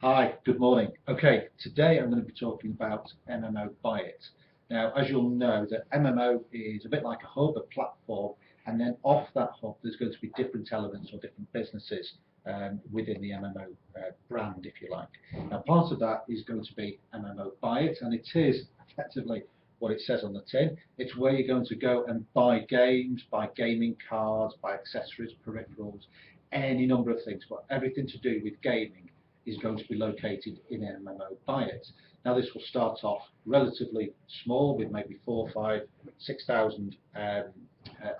Hi, good morning. Okay, today I'm going to be talking about MMOBuyIt. Now, as you'll know, the MMO is a bit like a hub, a platform, and then off that hub there's going to be different elements or different businesses within the MMO brand, if you like. Now, part of that is going to be MMOBuyIt, and it is effectively what it says on the tin. It's where you're going to go and buy games, buy gaming cards, buy accessories, peripherals, any number of things, but everything to do with gaming is going to be located in MMOBuyIt. Now this will start off relatively small with maybe 4, 5, 6,000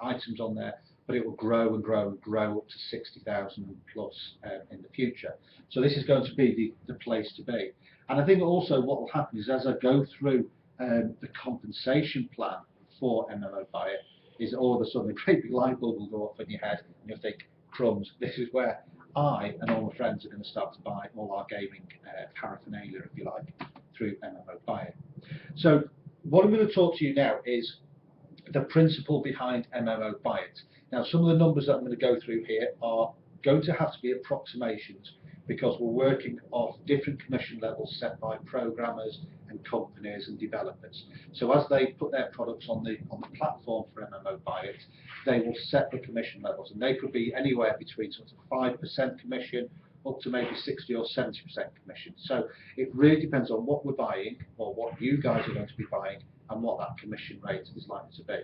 items on there, but it will grow and grow and grow up to 60,000 plus in the future. So this is going to be the place to be. And I think also what will happen is as I go through the compensation plan for MMOBuyIt, is all of a sudden a great big light bulb will go off in your head and you'll think, crumbs, this is where I and all my friends are going to start to buy all our gaming paraphernalia, if you like, through MMOBuyIt. So what I'm going to talk to you now is the principle behind MMOBuyIt. Now, some of the numbers that I'm going to go through here are going to have to be approximations because we're working off different commission levels set by programmers and companies and developers. So as they put their products on the platform for MMOBuyIt, they will set the commission levels, and they could be anywhere between sort of 5% commission up to maybe 60 or 70% commission. So it really depends on what we're buying or what you guys are going to be buying and what that commission rate is likely to be.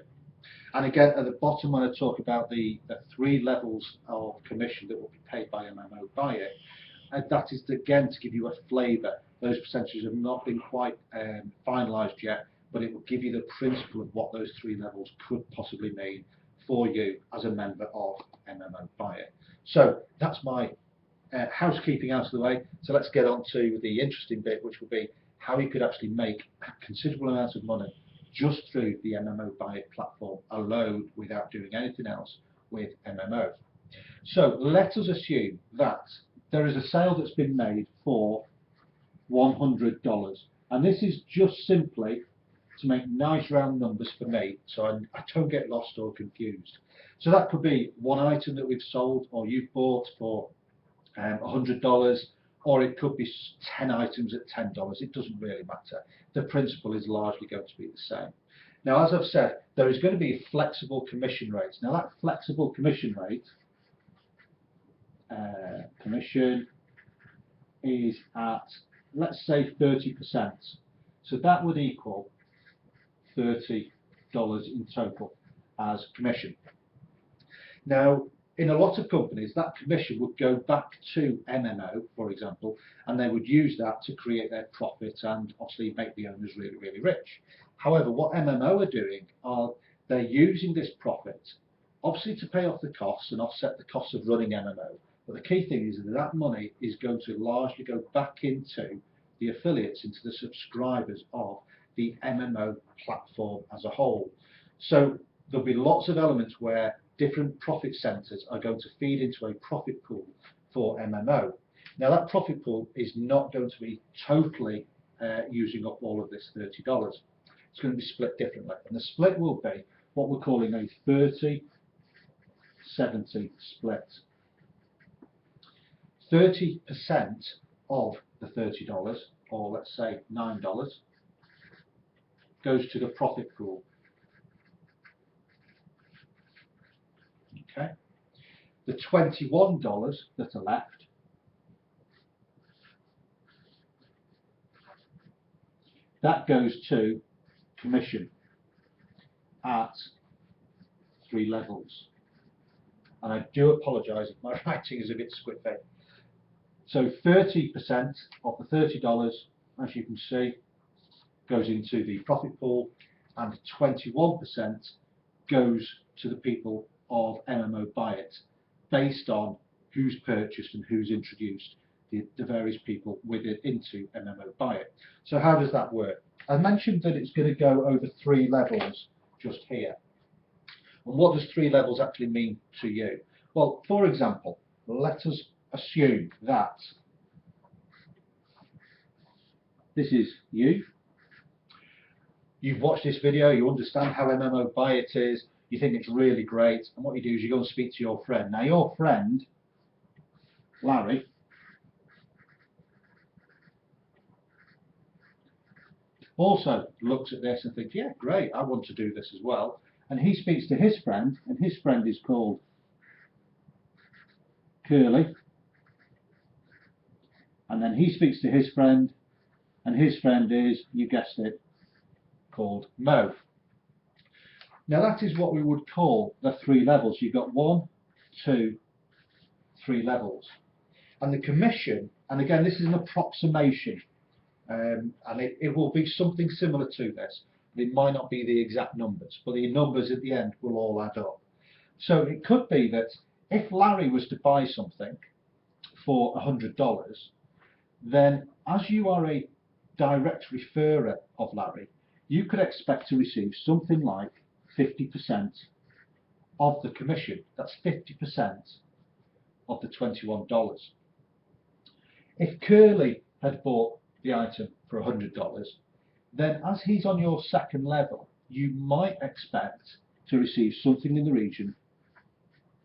And again, at the bottom, when I talk about the 3 levels of commission that will be paid by MMOBuyIt, that is again to give you a flavour. Those percentages have not been quite finalised yet, but it will give you the principle of what those 3 levels could possibly mean for you as a member of MMOBuyIt. So that's my housekeeping out of the way. So let's get on to the interesting bit, which will be how you could actually make a considerable amount of money just through the MMOBuyIt platform alone without doing anything else with MMO. So let us assume that there is a sale that's been made for $100, and this is just simply to make nice round numbers for me so I don't get lost or confused. So that could be one item that we've sold or you've bought for $100, or it could be 10 items at $10. It doesn't really matter. The principle is largely going to be the same. Now, as I've said, there is going to be flexible commission rates. Now that flexible commission rate commission is at, let's say, 30%. So that would equal $30 in total as commission. Now, in a lot of companies, that commission would go back to MMO, for example, and they would use that to create their profit and obviously make the owners really, really rich. However, what MMO are doing are they're using this profit, obviously to pay off the costs and offset the costs of running MMO. But the key thing is that that money is going to largely go back into the affiliates, into the subscribers of the MMO platform as a whole. So there'll be lots of elements where different profit centres are going to feed into a profit pool for MMO. Now that profit pool is not going to be totally using up all of this $30. It's going to be split differently, and the split will be what we're calling a 30-70 split. 30% of the $30, or let's say $9, goes to the profit pool. Okay. The $21 that are left that goes to commission at 3 levels. And I do apologise if my writing is a bit squiffy. So 30% of the $30, as you can see, goes into the profit pool, and 21% goes to the people of MMOBuyIt, based on who's purchased and who's introduced the various people with it into MMOBuyIt. So how does that work? I mentioned that it's going to go over 3 levels just here. And what does 3 levels actually mean to you? Well, for example, let us assume that this is you. You've watched this video, you understand how MMOBuyIt is, you think it's really great, and what you do is you go and speak to your friend. Now your friend, Larry, also looks at this and thinks, yeah, great, I want to do this as well. And he speaks to his friend, and his friend is called Curly. And then he speaks to his friend, and his friend is, you guessed it, called Mo. Now that is what we would call the 3 levels. You've got 1, 2, 3 levels. And the commission, and again this is an approximation, and it will be something similar to this. It might not be the exact numbers, but the numbers at the end will all add up. So it could be that if Larry was to buy something for $100, then as you are a direct referrer of Larry, you could expect to receive something like 50% of the commission. That's 50% of the $21. If Curly had bought the item for $100, then as he's on your second level, you might expect to receive something in the region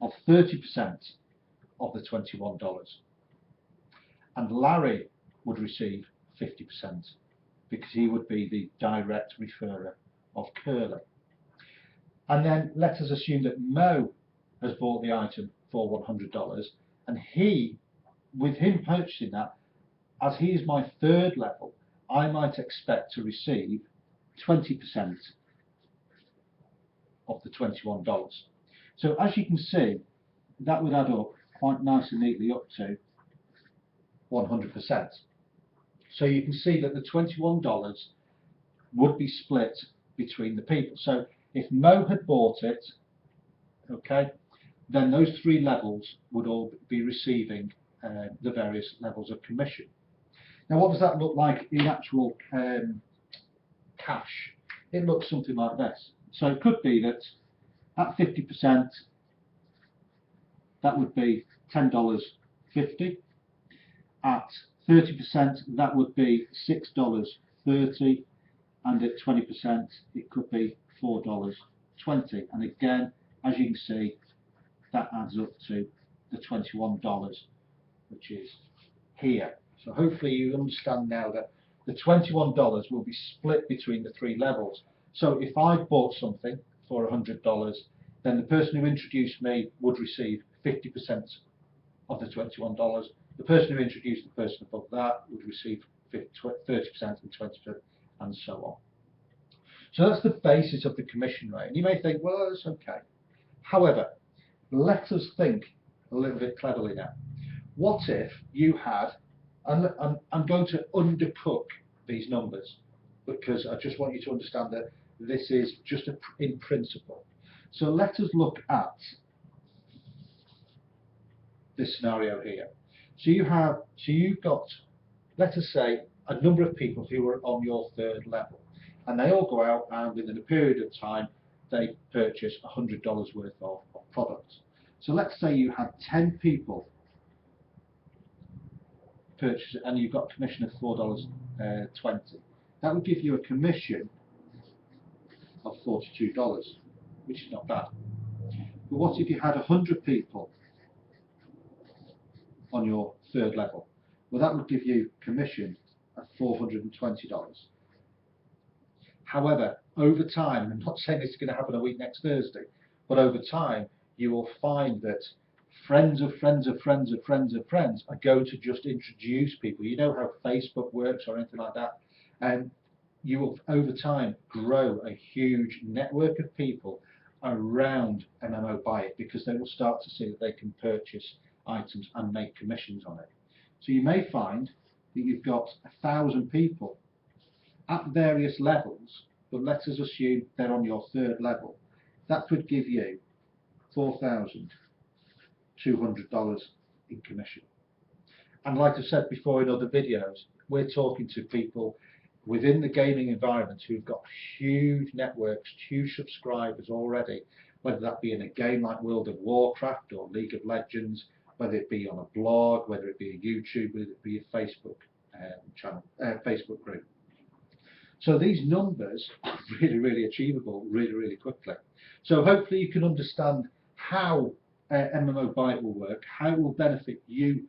of 30% of the $21. And Larry would receive 50% because he would be the direct referrer of Curly. And then let us assume that Mo has bought the item for $100, and he, with him purchasing that, as he is my third level, I might expect to receive 20% of the $21. So as you can see, that would add up quite nice and neatly up to 100%. So you can see that the $21 would be split between the people. So if Mo had bought it, okay, then those 3 levels would all be receiving the various levels of commission. Now what does that look like in actual cash? It looks something like this. So it could be that at 50%, that would be $10.50. At 30%, that would be $6.30, and at 20%, it could be $4.20. And again, as you can see, that adds up to the $21, which is here. So hopefully you understand now that the $21 will be split between the 3 levels. So if I bought something for $100, then the person who introduced me would receive 50% of the $21. The person who introduced the person above that would receive 30% and 20%, and so on. So that's the basis of the commission rate. And you may think, well, that's okay. However, let us think a little bit cleverly now. What if you had, and I'm going to undercook these numbers because I just want you to understand that this is just in principle. So let us look at this scenario here. So you've got, let us say, a number of people who are on your 3rd level, and they all go out and within a period of time they purchase $100 worth of products. So let's say you had 10 people purchase it, and you've got a commission of $4.20. That would give you a commission of $42, which is not bad. But what if you had 100 people on your 3rd level? Well, that would give you commission of $420. However, over time, I'm not saying this is going to happen a week next Thursday, but over time you will find that friends of friends of friends of friends of friends are going to just introduce people. You know how Facebook works or anything like that, and you will over time grow a huge network of people around MMOBuyIt, because they will start to see that they can purchase items and make commissions on it. So you may find that you've got 1,000 people at various levels, but let us assume they're on your 3rd level. That could give you $4,200 in commission. And like I said before in other videos, we're talking to people within the gaming environment who've got huge networks, huge subscribers already, whether that be in a game like World of Warcraft or League of Legends, whether it be on a blog, whether it be a YouTube, whether it be a Facebook channel, Facebook group. So these numbers are really, really achievable really, really quickly. So hopefully you can understand how MMOBuyIt will work, how it will benefit you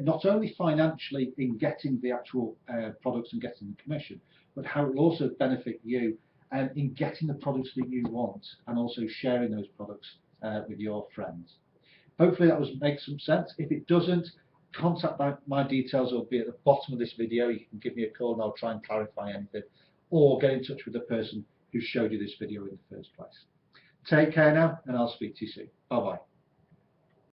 not only financially in getting the actual products and getting the commission, but how it will also benefit you in getting the products that you want and also sharing those products with your friends. Hopefully that makes some sense. If it doesn't, contact my details will be at the bottom of this video. You can give me a call and I'll try and clarify anything, or get in touch with the person who showed you this video in the first place. Take care now, and I'll speak to you soon. Bye bye.